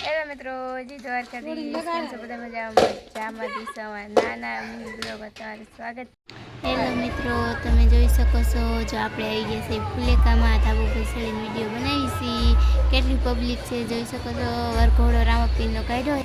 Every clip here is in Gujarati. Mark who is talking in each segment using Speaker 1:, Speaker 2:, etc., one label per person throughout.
Speaker 1: હેલો મિત્રો, જી દ્વારકાધીશ. કેમ છો બધા? મજામાં દિશામાં નાના બ્લોગમાં તમારું સ્વાગત. હેલો મિત્રો, તમે જોઈ શકો છો જો આપણે આવી ગયા છે ફુલેકામાં ધાબુ પર ચડીને વિડીયો બનાવી છીએ. કેટલી પબ્લિક છે જોઈ શકો છો. વરઘોડો રામાપીરનો કાઢ્યો.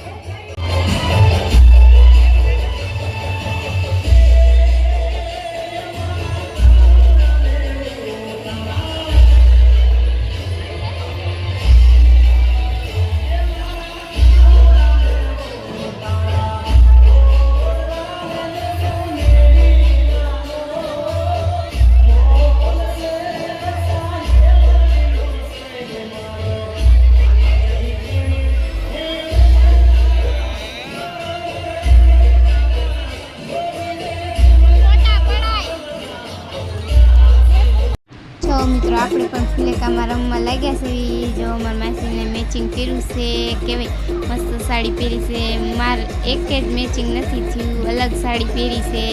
Speaker 1: મિત્રો આપણે પણ ફુલેકામાં રમવા લાગ્યા છે. જો અમારા માસીને મેચિંગ કર્યું છે, કેવાય મસ્ત સાડી પહેરી છે. માર એક જ મેચિંગ નથી થયું, અલગ સાડી પહેરી છે.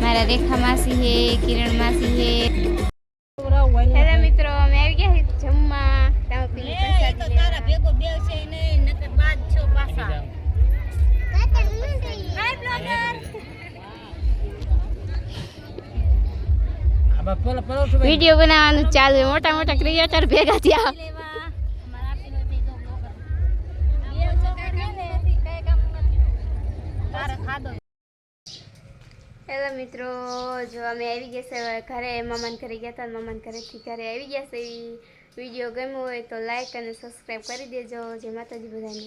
Speaker 1: મારા રેખા માસી છે, કિરણ માસી છે. હેલો મિત્રો, અમે આવી ગયા જમવા. વિડીયો બનાવવાનું ચાલુ, મોટા મોટા ક્રિએટર ભેગા થયા. હેલો મિત્રો, જો અમે આવી ગયા છે ઘરે. મામાને ઘરે ગયા હતા, મામાને ઘરેથી ઘરે આવી ગયા છે. વિડીયો ગમ્યો હોય તો લાઈક અને સબસ્ક્રાઈબ કરી દેજો. જય માતાજી બધાને.